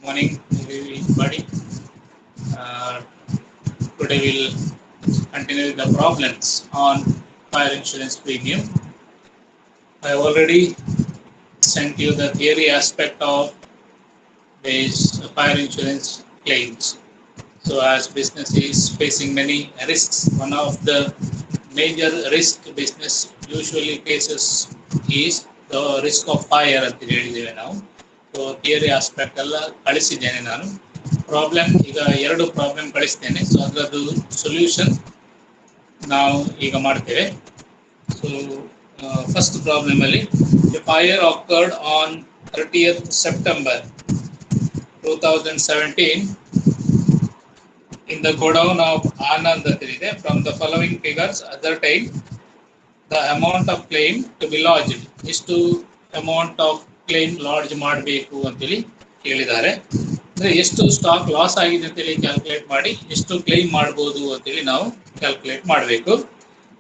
morning, everybody. Uh, Today we'll continue with the problems on fire insurance premium. I already sent you the theory aspect of these fire insurance claims. So, as business is facing many risks, one of the major risk business usually faces is the risk of fire ಅಂತ ಹೇಳಿದ್ದೇವೆ ನಾವು. So theory aspect ಎಲ್ಲ ಕಳಿಸಿದ್ದೇನೆ ನಾನು. Problem ಈಗ 2 problem ಕಳಿಸ್ತೇನೆ. So ಅದರದ್ದು solution ನಾವು ಈಗ ಮಾಡ್ತೇವೆ. ಸೊ ಫಸ್ಟ್ ಪ್ರಾಬ್ಲಮ್ ಅಲ್ಲಿ fire occurred on 30th September 2017 in the godown of Anand Atiride. From the following figures ascertain the amount of claim to be lodged. ಎಷ್ಟು ಅಮೌಂಟ್ ಆಫ್ ಕ್ಲೈಮ್ ಲಾಡ್ಜ್ ಮಾಡಬೇಕು ಅಂತೇಳಿ ಹೇಳಿದ್ದಾರೆ. ಅಂದ್ರೆ ಎಷ್ಟು ಸ್ಟಾಕ್ ಲಾಸ್ ಆಗಿದೆ ಅಂತೇಳಿ calculate ಮಾಡಿ ಎಷ್ಟು ಕ್ಲೈಮ್ ಮಾಡಬಹುದು ಅಂತೇಳಿ ನಾವು ಕ್ಯಾಲ್ಕುಲೇಟ್ ಮಾಡಬೇಕು.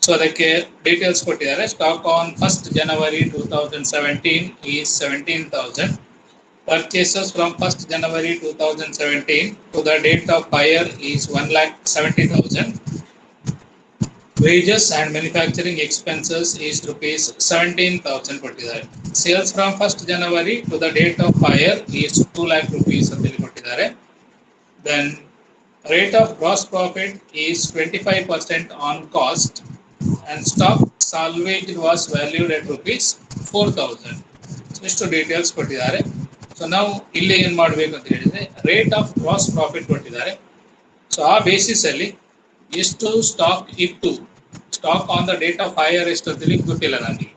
ಸೊ ಅದಕ್ಕೆ ಡೀಟೇಲ್ಸ್ ಕೊಟ್ಟಿದ್ದಾರೆ. Stock on 1st January 2017 is 17,000. Purchases from 1st January 2017 to the date of fire is 1,70,000. Wages and manufacturing expenses is rupees 17,000 ಕೊಟ್ಟಿದ್ದಾರೆ. Sales from 1st January to the date of fire is 2 lakh rupees ಅಂತೇಳಿ ಕೊಟ್ಟಿದ್ದಾರೆ. Then rate of gross profit is 25% on cost and stock salvage was valued at rupees 4,000. So ಇಷ್ಟು details ಕೊಟ್ಟಿದ್ದಾರೆ. So ನಾವು ಇಲ್ಲಿ ಏನ್ ಮಾಡಬೇಕು ಅಂತ ಹೇಳಿದ್ರೆ ರೇಟ್ ಆಫ್ ಗ್ರಾಸ್ ಪ್ರಾಫಿಟ್ ಕೊಟ್ಟಿದ್ದಾರೆ. ಸೊ ಆ ಬೇಸಿಸ್ ಅಲ್ಲಿ ಎಷ್ಟು ಸ್ಟಾಕ್ ಇತ್ತು, stock on the date of fire ಎಷ್ಟು ಅಂತೇಳಿ ಗೊತ್ತಿಲ್ಲ ನನಗೆ.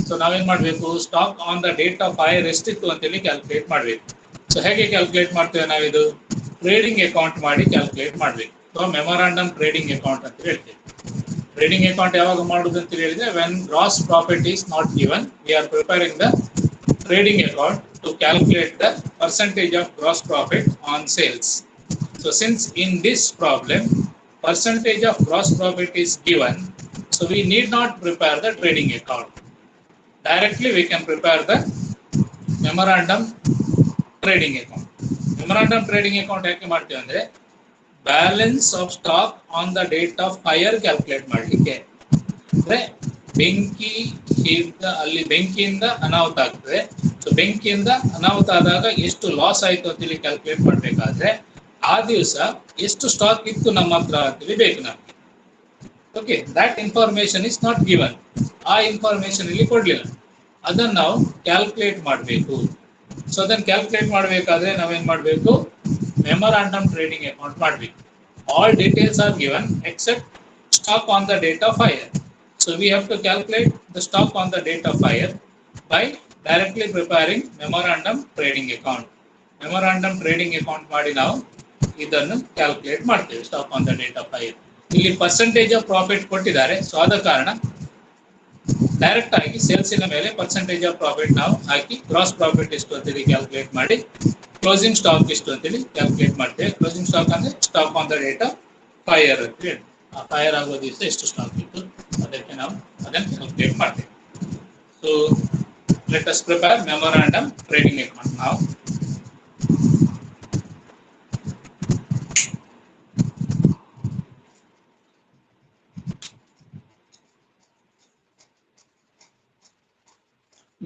ಸೊ ನಾವೇನ್ ಮಾಡಬೇಕು, stock on the date of fire ಎಷ್ಟಿತ್ತು ಅಂತೇಳಿ ಕ್ಯಾಲ್ಕುಲೇಟ್ ಮಾಡಬೇಕು. ಸೊ ಹೇಗೆ ಕ್ಯಾಲ್ಕುಲೇಟ್ ಮಾಡ್ತೇವೆ ನಾವಿದು ಟ್ರೇಡಿಂಗ್ ಅಕೌಂಟ್ ಮಾಡಿ ಕ್ಯಾಲ್ಕುಲೇಟ್ ಮಾಡಬೇಕು. ಸೊ ಮೆಮೊರಾಂಡಮ್ ಟ್ರೇಡಿಂಗ್ ಅಕೌಂಟ್ ಅಂತ ಹೇಳ್ತೇವೆ. ಟ್ರೇಡಿಂಗ್ ಅಕೌಂಟ್ ಯಾವಾಗ ಮಾಡುದು ಅಂತ ಹೇಳಿದ್ರೆ when gross profit is not given we are preparing the trading account to calculate the percentage of gross profit on sales. So since in this problem percentage of gross profit is given, so we need not prepare the trading account. Directly we can prepare the memorandum trading account. Memorandum trading account ಯಾಕೆ ಮಾಡ್ತೀವಿ ಅಂದ್ರೆ balance of stock on the date of fire calculate ಮಾಡಲಿಕ್ಕೆ. ಅಂದ್ರೆ ಅಲ್ಲಿ ಬೆಂಕಿಯಿಂದ ಅನಾಹುತ ಆಗ್ತದೆ. So ಬೆಂಕಿಯಿಂದ ಅನಾಹುತ ಆದಾಗ ಎಷ್ಟು ಲಾಸ್ ಆಯ್ತು ಅಂತೇಳಿ ಕ್ಯಾಲ್ಕುಲೇಟ್ ಮಾಡ್ಬೇಕಾದ್ರೆ ಆ ದಿವಸ ಎಷ್ಟು ಸ್ಟಾಕ್ ಇತ್ತು ನಮ್ಮ ಹತ್ರ ಅಂತೇಳಿ ಬೇಕು ನಮ್ಗೆ. Okay, that information is not given. ಆ ಇನ್ಫಾರ್ಮೇಶನ್ ಇಲ್ಲಿ ಕೊಡ್ಲಿಲ್ಲ, ಅದನ್ನ ನಾವು ಕ್ಯಾಲ್ಕುಲೇಟ್ ಮಾಡಬೇಕು. ಸೊ ಅದನ್ನ ಕ್ಯಾಲ್ಕುಲೇಟ್ ಮಾಡಬೇಕಾದ್ರೆ ನಾವೇನ್ ಮಾಡಬೇಕು, ಮೆಮೊರಾಂಡಮ್ ಟ್ರೇಡಿಂಗ್ ಅಕೌಂಟ್ ಮಾಡಬೇಕು. All details are given except stock on the date of fire. So we have to calculate the stock on the date of fire by directly preparing memorandum trading account. Memorandum trading account ಮಾಡಿ ನಾವು ಇದನ್ನು calculate ಮಾಡ್ತೇವೆ stock on the date of fire. ಇಲ್ಲಿ percentage of profit ಕೊಟ್ಟಿದ್ದಾರೆ. So ಆದ ಕಾರಣ direct ಆಗಿ ಸೇಲ್ಸಿನ ಮೇಲೆ ಪರ್ಸೆಂಟೇಜ್ ಆಫ್ ಪ್ರಾಫಿಟ್ ನಾವು ಹಾಕಿ ಗ್ರಾಸ್ ಪ್ರಾಫಿಟ್ ಎಷ್ಟು ಅಂತೇಳಿ ಕ್ಯಾಲ್ಕುಲೇಟ್ ಮಾಡಿ ಕ್ಲೋಸಿಂಗ್ ಸ್ಟಾಕ್ ಎಷ್ಟು ಅಂತೇಳಿ ಕ್ಯಾಲ್ಕುಲೇಟ್ ಮಾಡ್ತೇವೆ. ಕ್ಲೋಸಿಂಗ್ ಸ್ಟಾಕ್ ಅಂದ್ರೆ stock on the date of fire ಅಂತ ಹೇಳಿ ಆ ಫೈರ್ ಆಗೋ ದಿವಸ ಎಷ್ಟು ಸ್ಟಾಕ್ ಇತ್ತು ಅದಕ್ಕೆ ನಾವು ಅದನ್ನು ಕ್ಯಾಲ್ಕುಲೇಟ್ ಮಾಡ್ತೇವೆ. So let us prepare memorandum trading account ನಾವು.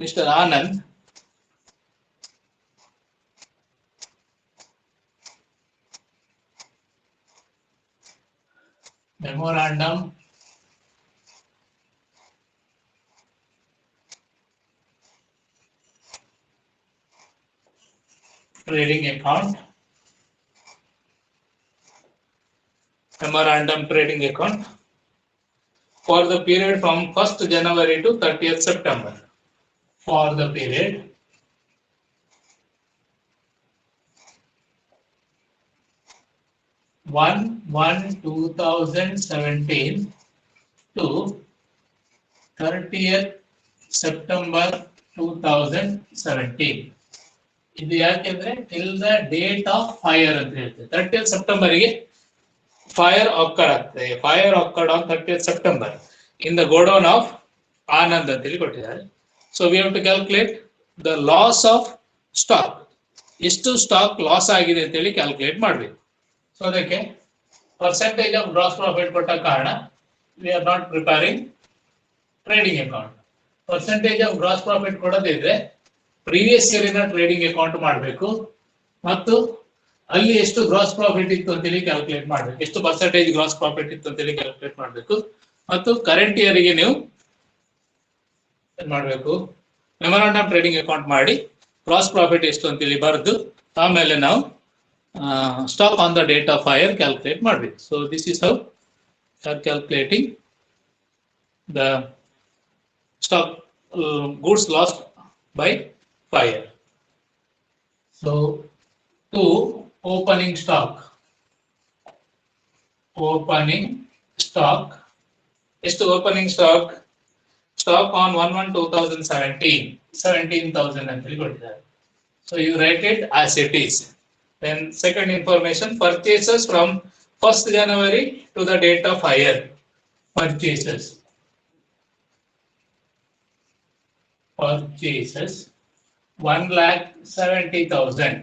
Mr. Anand, memorandum trading account, memorandum trading account for the period from 1st January to 30th September. For the period one 2017 to 30th September 2017. ಇದು ಯಾಕೆಂದ್ರೆ till the date of fire ಅಂತ ಹೇಳ್ತೇವೆ. 30th September ಗೆ fire occurred ಆಗ್ತದೆ. Fire occurred on 30th September in the godown of Anand ಅಂತೇಳಿ ಕೊಟ್ಟಿದ್ದಾರೆ. So we have to calculate the loss of stock. ಎಷ್ಟು stock loss ಆಗಿದೆ ಅಂತೇಳಿ ಕ್ಯಾಲ್ಕುಲೇಟ್ ಮಾಡಬೇಕು. ಸೊ ಅದಕ್ಕೆ ಪರ್ಸೆಂಟೇಜ್ ಆಫ್ ಗ್ರಾಸ್ ಪ್ರಾಫಿಟ್ ಕೊಟ್ಟ ಕಾರಣ we are not preparing trading account. Percentage of gross profit ಕೊಡದಿದ್ರೆ ಪ್ರೀವಿಯಸ್ ಇಯರ್ ಟ್ರೇಡಿಂಗ್ ಅಕೌಂಟ್ ಮಾಡಬೇಕು ಮತ್ತು ಅಲ್ಲಿ ಎಷ್ಟು ಗ್ರಾಸ್ ಪ್ರಾಫಿಟ್ ಇತ್ತು ಅಂತೇಳಿ ಕ್ಯಾಲ್ಕುಲೇಟ್ ಮಾಡಬೇಕು, ಎಷ್ಟು ಪರ್ಸೆಂಟೇಜ್ ಗ್ರಾಸ್ ಪ್ರಾಫಿಟ್ ಇತ್ತು ಅಂತೇಳಿ ಕ್ಯಾಲ್ಕುಲೇಟ್ ಮಾಡಬೇಕು. ಮತ್ತು ಕರೆಂಟ್ ಇಯರ್ಗೆ ನೀವು ಏನ್ ಮಾಡಬೇಕು, ಮೆಮೊರಾಂಡಮ್ ಟ್ರೇಡಿಂಗ್ ಅಕೌಂಟ್ ಮಾಡಿ ಗ್ರಾಸ್ ಪ್ರಾಫಿಟ್ ಎಷ್ಟು ಅಂತೇಳಿ ಬರೆದು ಆಮೇಲೆ ನಾವು stock on the date of hire calculate ಮಾಡಬೇಕು. So this is how are calculating the stock goods lost by fire. So to opening stock is to opening stock on 1/1/2017 17,000 and three. So you write it as it is. Then second information, purchases from 1st January to the date of hire. Purchases 1,70,000.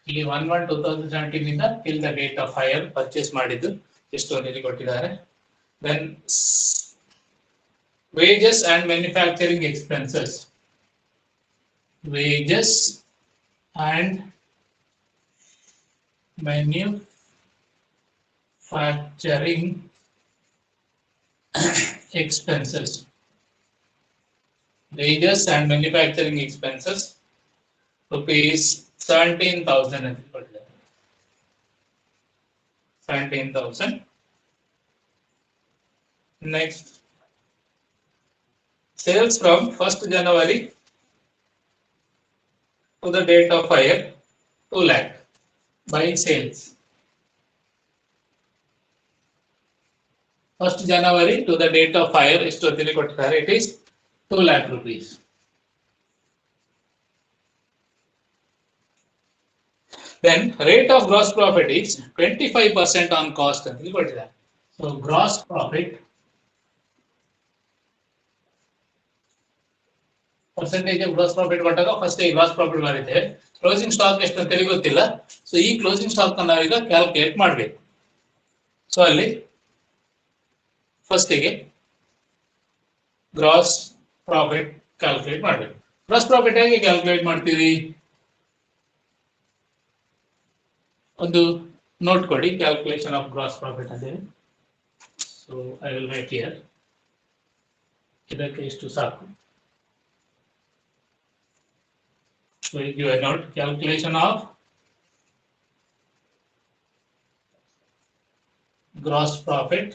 ಇಲ್ಲಿ 1/1/2017 ಇಂದ till the date of hire purchase ಮಾಡಿದ್ದು ಎಷ್ಟು ಅಂತ ಕೊಟ್ಟಿದ್ದಾರೆ. Then wages and manufacturing expenses. Wages and manufacturing expenses. Wages and manufacturing expenses rupees 17,000 ಅಂತ ಕೊಟ್ಟಿದ್ದಾರೆ. 17,000. Next, sales from 1st January to the date of hire 2 lakh by sales. 1st January to the date of hire ಎಷ್ಟು ಅಂತ ಕೊಟ್ಟಿದ್ದಾರೆ. It is 2 lakh rupees. Then rate of gross profit is 25% on cost ಅಂತ ಕೊಟ್ಟಿದ್ದಾರೆ. So gross profit percentage of gross profit ಕೊಟ್ಟಾಗ first gross profit ಬರುತ್ತೆ. Closing stock ಎಷ್ಟು ಅಂತ ಗೊತ್ತಿಲ್ಲ. ಸೊ ಈ ಕ್ಲೋಸಿಂಗ್ ಸ್ಟಾಕ್ ನಾವೀಗ ಕ್ಯಾಲ್ಕುಲೇಟ್ ಮಾಡಬೇಕು. ಸೊ ಅಲ್ಲಿ ಫಸ್ಟಿಗೆ ಗ್ರಾಸ್ ಪ್ರಾಫಿಟ್ ಕ್ಯಾಲ್ಕುಲೇಟ್ ಮಾಡಬೇಕು. ಗ್ರಾಸ್ ಪ್ರಾಫಿಟ್ ಹೇಗೆ ಕ್ಯಾಲ್ಕುಲೇಟ್ ಮಾಡ್ತೀವಿ? ಒಂದು ನೋಟ್ ಕೊಡಿ, ಕ್ಯಾಲ್ಕುಲೇಷನ್ ಆಫ್ ಗ್ರಾಸ್ ಪ್ರಾಫಿಟ್ ಅಂತ ಹೇಳಿ. So I will write here. ಇದಕ್ಕೆ ಇಷ್ಟು ಸಾಕು. So give a note, calculation of gross profit.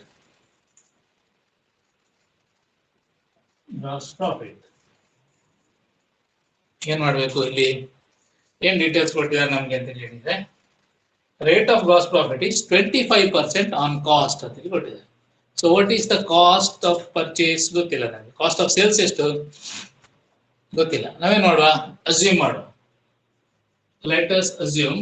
ಏನ್ ಮಾಡಬೇಕು, ಇಲ್ಲಿ ಏನ್ ಡೀಟೇಲ್ಸ್ ಕೊಟ್ಟಿದ್ದಾರೆ ನಮ್ಗೆ ಅಂತ ಹೇಳಿದ್ರೆ, rate of gross profit is 25% on cost ಅಂತ ಕೊಟ್ಟಿದ್ದಾರೆ. So what is the cost of purchase ಗೊತ್ತಿಲ್ಲ ನನಗೆ. ಕಾಸ್ಟ್ ಆಫ್ ಸೇಲ್ಸ್ ಎಷ್ಟು ಗೊತ್ತಿಲ್ಲ. ನಾವೇ ನೋಡುವ, ಅಸ್ಯೂಮ್ ಮಾಡುವ. Let us assume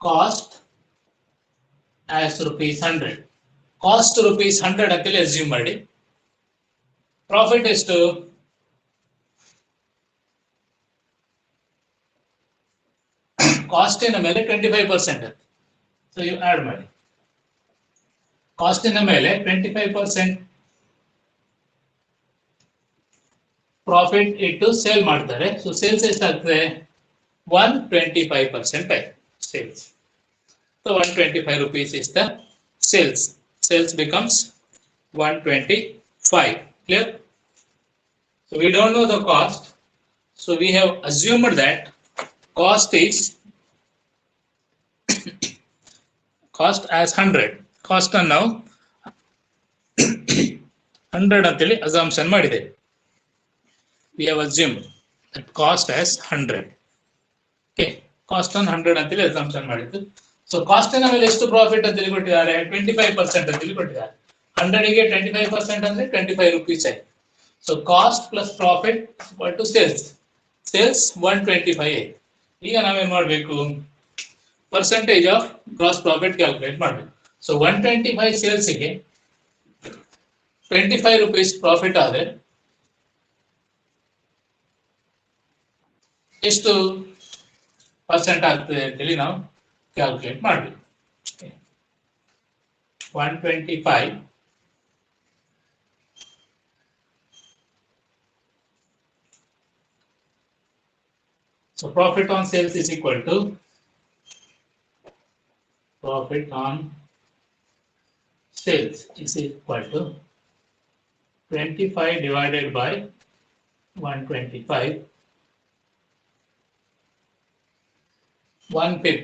cost as rupees 100. Cost rupees 100 ಅಂತೇಳಿ ಅಸ್ಯೂಮ್ ಮಾಡಿ. ಪ್ರಾಫಿಟ್ ಎಷ್ಟು? ಕಾಸ್ಟಿನ ಮೇಲೆ 25% ಅಂತ. ಸೊ ಯು ಆಡ್ ಮಾಡಿ. ಕಾಸ್ಟಿನ ಮೇಲೆ 25% ಪ್ರಾಫಿಟ್ ಇಟ್ಟು ಸೇಲ್ ಮಾಡ್ತಾರೆ. ಸೊ ಸೇಲ್ಸ್ ಎಷ್ಟಾಗ್ತದೆ? 125% ಆಯ್ತು sales. So 125 rupees is the sales. Sales becomes 125. Clear? So we don't know the cost. So we have assumed that cost is cost as 100. Cost ಅನ್ನು ನಾವು 100 ಅಂತೇಳಿ assumption ಮಾಡಿದೆ. We have assumed that cost as 100. Okay, cost on 100 ಅಂತೇಳಿ assumption ಮಾಡಿದ್ದು. So cost ನ ಮೇಲೆ ಎಷ್ಟು profit ಅಂತೇಳಿ ಕೊಟ್ಟಿದ್ದಾರೆ? 25% ಅಂತೇಳಿ ಕೊಟ್ಟಿದ್ದಾರೆ. 100 ಗೆ 25% ಅಂದ್ರೆ 25 rupees ಆಯ್ತು. So cost plus profit equal to sales. Sales 125 ಆಯ್ತು. ಈಗ ನಾವೇನ್ ಮಾಡಬೇಕು? Percentage of gross profit calculate ಮಾಡಬೇಕು. ಸೊ 125 ಸೇಲ್ಸ್ ಗೆ 25 rupees ಪ್ರಾಫಿಟ್ ಆದ್ರೆ ಎಷ್ಟು ಪರ್ಸೆಂಟ್ ಆಗ್ತದೆ ಅಂತೇಳಿ ನಾವು ಕ್ಯಾಲ್ಕುಲೇಟ್ ಮಾಡಬೇಕು. 125 so profit on sales is equal to profit on sales is equal to 25 divided by 125 1/5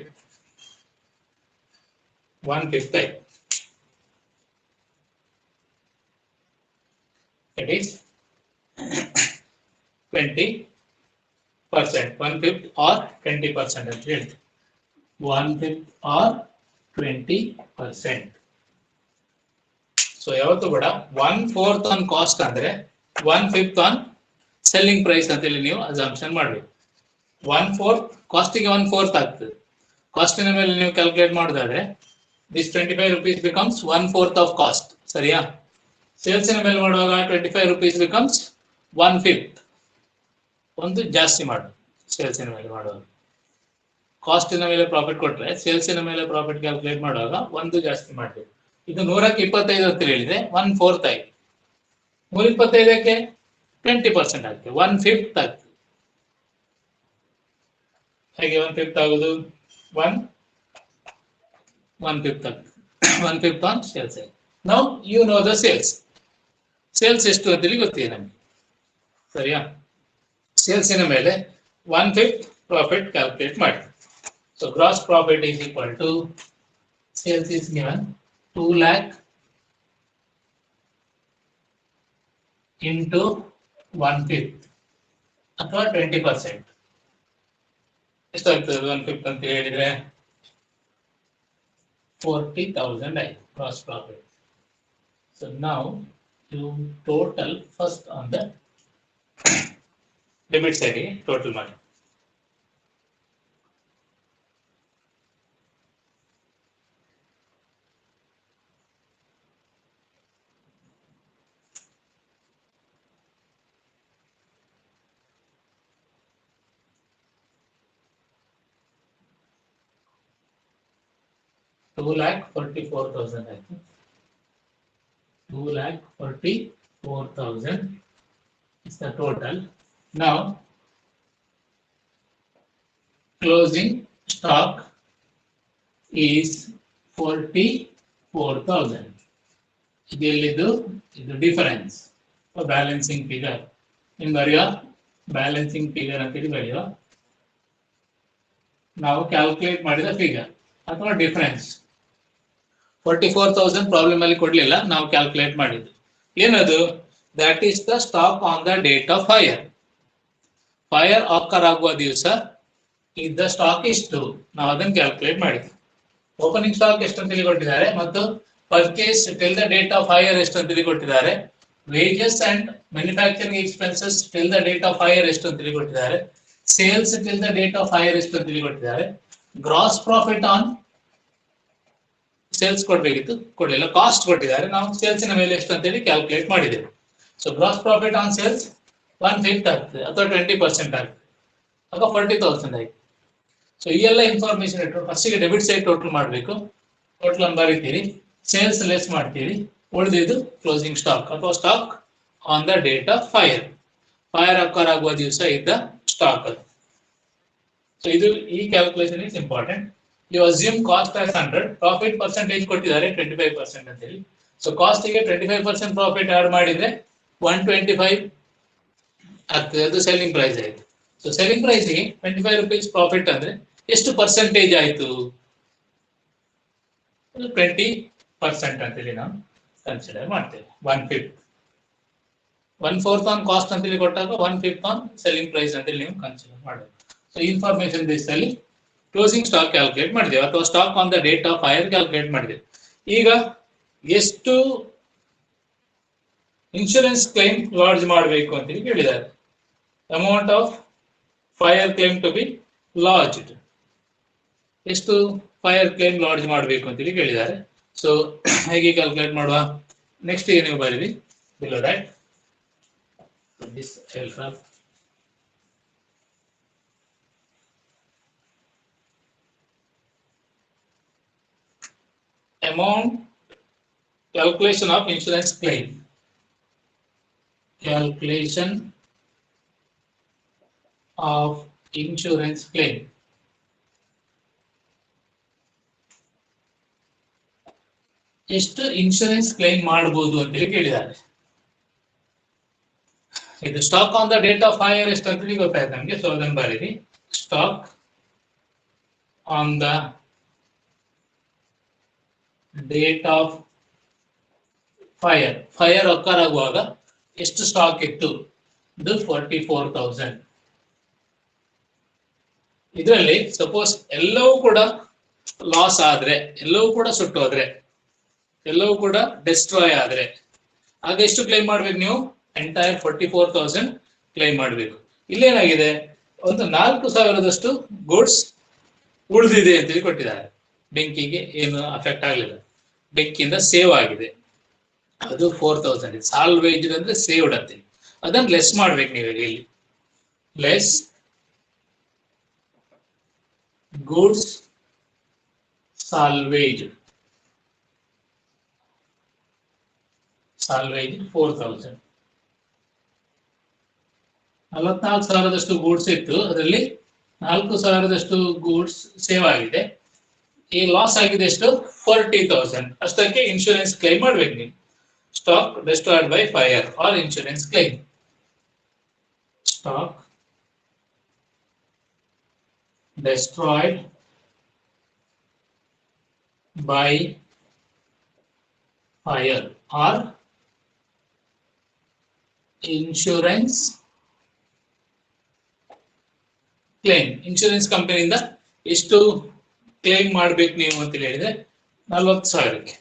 it is 20%, 1/5 or 20% ಅಂತ ಹೇಳ್ತೀವಿ. 1/5 or 20%. ಸೊ ಯಾವತ್ತು ಕೂಡ 1/4 ಆನ್ ಕಾಸ್ಟ್ ಅಂದ್ರೆ 1/5 ಆನ್ ಸೆಲ್ಲಿಂಗ್ ಪ್ರೈಸ್ ಅಂತೇಳಿ ನೀವು ಅಸಂಪ್ಷನ್ ಮಾಡಬೇಕು. 1/4 ಕಾಸ್ಟಿಗೆ 1/4 ಆಗ್ತದೆ. ಕಾಸ್ಟಿನ ಮೇಲೆ ನೀವು ಕ್ಯಾಲ್ಕುಲೇಟ್ ಮಾಡೋದಾದ್ರೆ this 25 rupees becomes 1/4 of cost. ಸರಿಯಾ? ಸೇಲ್ಸಿನ ಮೇಲೆ ಮಾಡುವಾಗ 25 rupees becomes 1/5. ಒಂದು ಜಾಸ್ತಿ ಮಾಡು ಸೇಲ್ಸಿನ ಮೇಲೆ ಮಾಡುವಾಗ. ಕಾಸ್ಟಿನ ಮೇಲೆ ಪ್ರಾಫಿಟ್ ಕೊಟ್ರೆ ಸೇಲ್ಸಿನ ಮೇಲೆ ಪ್ರಾಫಿಟ್ ಕ್ಯಾಲ್ಕುಲೇಟ್ ಮಾಡುವಾಗ ಒಂದು ಜಾಸ್ತಿ ಮಾಡಬೇಕು. ಇದು 100ಕ್ಕೆ 25 ಅಂತ ಹೇಳಿದ್ರೆ 1/4 ಆಯ್ತು. 125ಕ್ಕೆ 20% ಆಗ್ತದೆ, 1/5 ಆಗ್ತದೆ. ಹೇಗೆ 1/5 ಆಗುದು? 1/5 ಆಗ್ತದೆ. 1/5 on sales. Now you know the sales. Sales ಎಷ್ಟು ಅಂತೇಳಿ ಗೊತ್ತಿದೆ ನಮಗೆ. ಸರಿಯಾ? ಸೇಲ್ಸಿನ ಮೇಲೆ 1/5 ಪ್ರಾಫಿಟ್ ಕ್ಯಾಲ್ಕುಲೇಟ್ ಮಾಡಿ. So gross profit is equal to sales is given 2 lakh into 1/5 ಅಥವಾ 20%. ಎಷ್ಟಾಗ್ತದೆ 1/5 ಅಂತ ಹೇಳಿದ್ರೆ 40,000 ಆಯ್ತು ಗ್ರಾಸ್ ಪ್ರಾಫಿಟ್. ಸೊ ನಾವು you total first on the debit side total money. $2,44,000 I think. 2,44,000 is the total. Now, closing stock is 44,000. ಇದು difference balancing figure. ಇನ್ನು ಬರೆಯೋ balancing figure ಅಂತೇಳಿ ಬರೆಯೋ. ನಾವು ಕ್ಯಾಲ್ಕುಲೇಟ್ ಮಾಡಿದ ಫಿಗರ್ ಅಥವಾ ಡಿಫರೆನ್ಸ್ 44,000 ಪ್ರಾಬ್ಲಮ್ ಅಲ್ಲಿ ಕೊಡ್ಲಿಲ್ಲ, ನಾವು ಕ್ಯಾಲ್ಕುಲೇಟ್ ಮಾಡಿದ್ದು. ಏನದು? That is the stock on the date of fire. Fire occur ಆಗುವ ದಿವಸ ಇದ್ದ ಸ್ಟಾಕ್ ಇಷ್ಟು, ನಾವು ಅದನ್ನು ಕ್ಯಾಲ್ಕುಲೇಟ್ ಮಾಡಿದ್ವಿ. ಓಪನಿಂಗ್ ಸ್ಟಾಕ್ ಎಷ್ಟು ಅಂತೇಳಿ ಕೊಟ್ಟಿದ್ದಾರೆ ಮತ್ತು purchase till the date of fire ಎಷ್ಟು ಅಂತೇಳಿ ಕೊಟ್ಟಿದ್ದಾರೆ. Wages and manufacturing expenses till the date of fire ಎಷ್ಟು ಅಂತೇಳಿ ಕೊಟ್ಟಿದ್ದಾರೆ. Sales till the date of fire ಎಷ್ಟು ಅಂತೇಳಿ ಕೊಟ್ಟಿದ್ದಾರೆ. ಗ್ರಾಸ್ ಪ್ರಾಫಿಟ್ ಆನ್ ಸೇಲ್ಸ್ ಕೊಡ್ಬೇಕಿತ್ತು, ಕೊಡಲಿಲ್ಲ. ಕಾಸ್ಟ್ ಕೊಟ್ಟಿದ್ದಾರೆ, ನಾವು ಸೇಲ್ಸಿನ ಮೇಲೆ ಎಷ್ಟು ಅಂತೇಳಿ ಕ್ಯಾಲ್ಕುಲೇಟ್ ಮಾಡಿದ್ದೇವೆ. So gross profit on sales 1/5 ಆಗ್ತದೆ ಅಥವಾ 20% ಆಗ್ತದೆ ಅಥವಾ 40,000 ಆಯ್ತು. ಸೊ ಈ ಎಲ್ಲ ಇನ್ಫಾರ್ಮೇಶನ್ ಇಟ್ಟು ಫಸ್ಟಿಗೆ ಡೆಬಿಟ್ ಸೈಡ್ ಟೋಟಲ್ ಮಾಡಬೇಕು. ಟೋಟಲ್ ಅನ್ನು ಬರೀತೀರಿ, ಸೇಲ್ಸ್ ಲೆಸ್ ಮಾಡ್ತೀರಿ, ಉಳಿದಿದ್ದು ಕ್ಲೋಸಿಂಗ್ ಸ್ಟಾಕ್ ಅಥವಾ stock on the date of fire. Fire occur ಆಗುವ ದಿವಸ ಇದ್ದ ಸ್ಟಾಕ್ ಅದು. ಸೊ ಇದು ಈ calculation is important. You assume cost as 100, profit percentage ಕೊಟ್ಟಿದ್ದಾರೆ 25% ಅಂತ ಹೇಳಿ. ಸೊ ಕಾಸ್ಟ್ ಗೆ 25% ಪ್ರಾಫಿಟ್ ಆಡ್ ಮಾಡಿದ್ರೆ 125 ಆಗ್ತದೆ, ಅದು ಸೆಲ್ಲಿಂಗ್ ಪ್ರೈಸ್ ಆಯ್ತು. ಸೊ ಸೆಲ್ಲಿಂಗ್ ಪ್ರೈಸ್ ಗೆ 25 rupees ಪ್ರಾಫಿಟ್ ಅಂದ್ರೆ ಎಷ್ಟು ಪರ್ಸೆಂಟೇಜ್ ಆಯ್ತು? 20% ಅಂತೇಳಿ ನಾವು ಕನ್ಸಿಡರ್ ಮಾಡ್ತೇವೆ. 1/5, 1/4 ಆನ್ ಕಾಸ್ಟ್ ಅಂತೇಳಿ ಕೊಟ್ಟಾಗ 1/5 ಆನ್ ಸೆಲ್ಲಿಂಗ್ ಪ್ರೈಸ್ ಅಂತೇಳಿ ನೀವು ಕನ್ಸಿಡರ್ ಮಾಡಬೇಕು. ಸೊ ಇನ್ಫಾರ್ಮೇಶನ್ ಬೇಸ್ ಅಲ್ಲಿ ಕ್ಲೋಸಿಂಗ್ ಸ್ಟಾಕ್ ಕ್ಯಾಲ್ಕುಲೇಟ್ ಮಾಡಿದ್ದೇವೆ ಅಥವಾ stock on the date of fire calculate ಮಾಡಿದ್ದೇವೆ. ಈಗ ಎಷ್ಟು ಇನ್ಶೂರೆನ್ಸ್ ಕ್ಲೈಮ್ ಲಾಡ್ಜ್ ಮಾಡಬೇಕು ಅಂತೇಳಿ ಕೇಳಿದ್ದಾರೆ. Amount of fire claim to be lodged, ಎಷ್ಟು ಫೈರ್ ಕ್ಲೈಮ್ ಲಾಡ್ಜ್ ಮಾಡಬೇಕು ಅಂತೇಳಿ ಕೇಳಿದ್ದಾರೆ. ಸೊ ಹೇಗೆ ಕ್ಯಾಲ್ಕುಲೇಟ್ ಮಾಡುವ? ನೆಕ್ಸ್ಟ್ ನೀವು ಬರೀರಿ below that. This aircraft. Amount calculation of insurance claim. Calculation of insurance claim. ಎಷ್ಟು ಇನ್ಶೂರೆನ್ಸ್ ಕ್ಲೈಮ್ ಮಾಡಬಹುದು ಅಂತ ಹೇಳಿ ಕೇಳಿದ್ದಾರೆ. ಇದು stock on the date of hire ಎಷ್ಟು ಅಂತ ಗೊತ್ತಾಯ್ತು ನಮಗೆ. ಸೊ ಅದನ್ನು ಬರೀರಿ. Stock on the date of fire occur ಆಗುವಾಗ ಎಷ್ಟು ಸ್ಟಾಕ್ ಇತ್ತು? ಇದು 44,000. ಇದರಲ್ಲಿ ಸಪೋಸ್ ಎಲ್ಲವೂ ಕೂಡ ಲಾಸ್ ಆದ್ರೆ, ಎಲ್ಲವೂ ಕೂಡ ಸುಟ್ಟೋದ್ರೆ, ಎಲ್ಲವೂ ಕೂಡ ಡಿಸ್ಟ್ರಾಯ್ ಆದ್ರೆ ಆಗ ಎಷ್ಟು ಕ್ಲೈಮ್ ಮಾಡ್ಬೇಕು ನೀವು? ಎಂಟೈರ್ 44,000 ಕ್ಲೈಮ್ ಮಾಡಬೇಕು. ಇಲ್ಲೇನಾಗಿದೆ, ಒಂದು 4,000 ಗೂಡ್ಸ್ ಉಳಿದಿದೆ ಅಂತೇಳಿ ಕೊಟ್ಟಿದ್ದಾರೆ. ಬೆಂಕಿಗೆ ಏನು ಅಫೆಕ್ಟ್ ಆಗಲಿಲ್ಲ, ಬೆಂಕಿಯಿಂದ ಸೇವ್ ಆಗಿದೆ, ಅದು 4,000. ಸಾಲ್ವೇಜ್ ಅಂದ್ರೆ ಸೇವ್ಡ್ ಅಂತೇಳಿ ಅದನ್ನ ಲೆಸ್ ಮಾಡ್ಬೇಕು ನೀವು. ಇಲ್ಲಿ ಲೆಸ್ ಗೂಡ್ಸ್ ಸಾಲ್ವೇಜ್ 4,000. 44,000 ಗೂಡ್ಸ್ ಇತ್ತು, ಅದರಲ್ಲಿ 4,000 ಗೂಡ್ಸ್ ಸೇವ್ ಆಗಿದೆ. ಈ ಲಾಸ್ ಆಗಿದೆ ಎಷ್ಟು? 40,000. ಅಷ್ಟಕ್ಕೆ ಇನ್ಶೂರೆನ್ಸ್ ಕ್ಲೈಮ್ ಮಾಡ್ಬೇಕು ನೀವು. Stock destroyed by fire or insurance claim. Stock destroyed by fire or insurance claim. Insurance ಕಂಪನಿಯಿಂದ ಎಷ್ಟು ಕ್ಲೈಮ್ ಮಾಡ್ಬೇಕು ನೀವು ಅಂತ ಹೇಳಿದ್ರೆ 40,000ಕ್ಕೆ.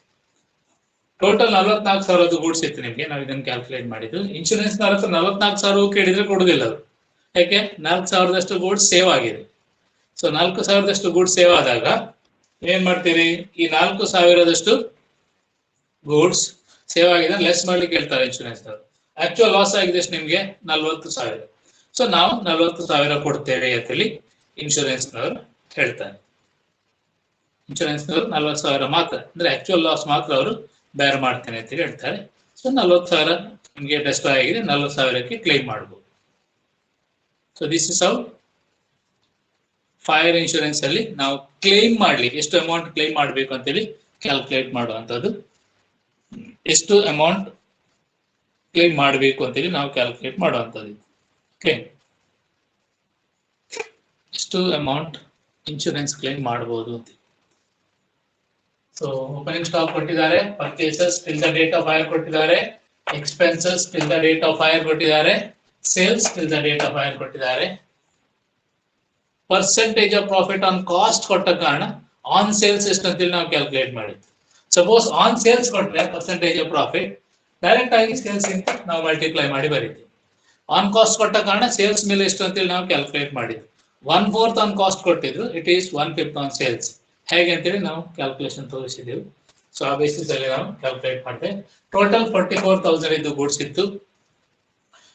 ಟೋಟಲ್ 44,000 ಗೂಡ್ಸ್ ಇತ್ತು ನಿಮಗೆ. ನಾವು ಇದನ್ನು ಕ್ಯಾಲ್ಕುಲೇಟ್ ಮಾಡಿದ್ದು. ಇನ್ಶೂರೆನ್ಸ್ 44,000 ಕೇಳಿದ್ರೆ ಕೊಡುದಿಲ್ಲ ಅವರು. ಯಾಕೆ? 4,000 ಗೂಡ್ಸ್ ಸೇವ್ ಆಗಿದೆ. ಸೊ 4,000 ಗೂಡ್ಸ್ ಸೇವ್ ಆದಾಗ ಏನ್ ಮಾಡ್ತೀರಿ? ಈ 4,000 ಗೂಡ್ಸ್ ಸೇವ್ ಆಗಿದೆ ಲೆಸ್ ಮಾಡ್ಲಿಕ್ಕೆ ಹೇಳ್ತಾರೆ ಇನ್ಶೂರೆನ್ಸ್ ಅವರು. ಆಕ್ಚುಯಲ್ ಲಾಸ್ ಆಗಿದೆ ನಿಮ್ಗೆ 40,000. ಸೊ ನಾವು 40,000 ಕೊಡ್ತೇವೆ ಅಂತೇಳಿ ಇನ್ಶೂರೆನ್ಸ್ ನವರು ಹೇಳ್ತಾರೆ. ಇನ್ಶೂರೆನ್ಸ್ ನವರು 40,000 ಮಾತ್ರ, ಅಂದ್ರೆ ಆಕ್ಚುಯಲ್ ಲಾಸ್ ಮಾತ್ರ ಅವರು ಬೇರ್ ಮಾಡ್ತೇನೆ ಅಂತೇಳಿ ಹೇಳ್ತಾರೆ. ಸೊ 40,000 ನಿಮ್ಗೆ ಡಿಸ್ಟ್ರಾಯ್ ಆಗಿದೆ, 40,000ಕ್ಕೆ ಕ್ಲೈಮ್ ಮಾಡಬಹುದು. So this is how fire insurance ಅಲ್ಲಿ ನಾವು ಕ್ಲೈಮ್ ಮಾಡ್ಲಿಕ್ಕೆ ಎಷ್ಟು ಅಮೌಂಟ್ ಕ್ಲೈಮ್ ಮಾಡಬೇಕು ಅಂತೇಳಿ ಕ್ಯಾಲ್ಕುಲೇಟ್ ಮಾಡುವಂತದ್ದು. ಎಷ್ಟು ಅಮೌಂಟ್ ಕ್ಲೈಮ್ ಮಾಡಬೇಕು ಅಂತೇಳಿ ನಾವು ಕ್ಯಾಲ್ಕುಲೇಟ್ ಮಾಡುವಂಥದ್ದು. ಓಕೆ, ಎಷ್ಟು ಅಮೌಂಟ್ ಇನ್ಶೂರೆನ್ಸ್ ಕ್ಲೈಮ್ ಮಾಡಬಹುದು ಅಂತ. ಸೊ ಓಪನಿಂಗ್ ಸ್ಟಾಕ್ ಕೊಟ್ಟಿದ್ದಾರೆ, purchases till the date of hire ಕೊಟ್ಟಿದ್ದಾರೆ, expenses till the date of hire ಕೊಟ್ಟಿದ್ದಾರೆ, sales till the date of hire ಕೊಟ್ಟಿದ್ದಾರೆ. Percentage of profit on cost ಕೊಟ್ಟ ಕಾರಣ ಆನ್ ಸೇಲ್ಸ್ ಎಷ್ಟು ಅಂತೇಳಿ ನಾವು ಕ್ಯಾಲ್ಕುಲೇಟ್ ಮಾಡಿದ್ವಿ. ಸಪೋಸ್ ಆನ್ ಸೇಲ್ಸ್ ಕೊಟ್ರೆ ಪರ್ಸೆಂಟೇಜ್ ಆಫ್ ಪ್ರಾಫಿಟ್ ಡೈರೆಕ್ಟ್ ಆಗಿ ಸೇಲ್ಸ್ ಇಂತ ನಾವು ಮಲ್ಟಿಪ್ಲೈ ಮಾಡಿ ಬರೀತೀವಿ. ಆನ್ ಕಾಸ್ಟ್ ಕೊಟ್ಟ ಕಾರಣ ಸೇಲ್ಸ್ ಮೇಲೆ ಎಷ್ಟು ಅಂತೇಳಿ ನಾವು ಕ್ಯಾಲ್ಕುಲೇಟ್ ಮಾಡಿದ್ವಿ. 1/4 ಆನ್ ಕಾಸ್ಟ್ ಕೊಟ್ಟಿದ್ರು, ಇಟ್ ಈಸ್ 1/5 ಆನ್ ಸೇಲ್ಸ್. ಹೇಗೆ ಅಂತೇಳಿ ನಾವು ಕ್ಯಾಲ್ಕುಲೇಷನ್ ತೋರಿಸಿದೆವು. ಸೊ ಆ ಬೇಸಿಸ್ ಅಲ್ಲಿ ನಾವು ಕ್ಯಾಲ್ಕುಲೇಟ್ ಮಾಡ್ತೇವೆ. ಟೋಟಲ್ 44,000 ಇದು ಗೂಡ್ಸ್ ಇತ್ತು.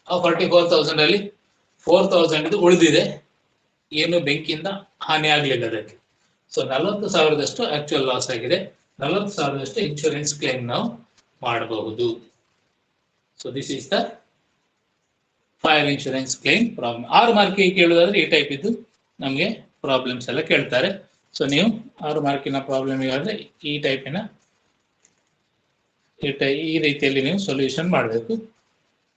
ಆ 44,000 ಅಲ್ಲಿ 4,000 ಇದು ಉಳಿದಿದೆ, ಏನು ಬೆಂಕಿಯಿಂದ ಹಾನಿ ಆಗ್ಲಿಲ್ಲ ಅದಕ್ಕೆ. ಸೊ 40,000 ಆಕ್ಚುಯಲ್ ಲಾಸ್ ಆಗಿದೆ, 40,000 ಇನ್ಶೂರೆನ್ಸ್ ಕ್ಲೈಮ್ ನಾವು ಮಾಡಬಹುದು. So this is the fire insurance claim problem. 6 ಮಾರ್ಕಿಗೆ ಕೇಳುವುದಾದ್ರೆ ಈ ಟೈಪ್ ಇದ್ದು ನಮಗೆ ಪ್ರಾಬ್ಲಮ್ಸ್ ಎಲ್ಲ ಕೇಳ್ತಾರೆ. ಸೊ ನೀವು 6 ಮಾರ್ಕಿನ ಪ್ರಾಬ್ಲಮ್ ಆದ್ರೆ ಈ ಟೈಪಿನ ಈ ರೀತಿಯಲ್ಲಿ ನೀವು ಸೊಲ್ಯೂಷನ್ ಮಾಡಬೇಕು.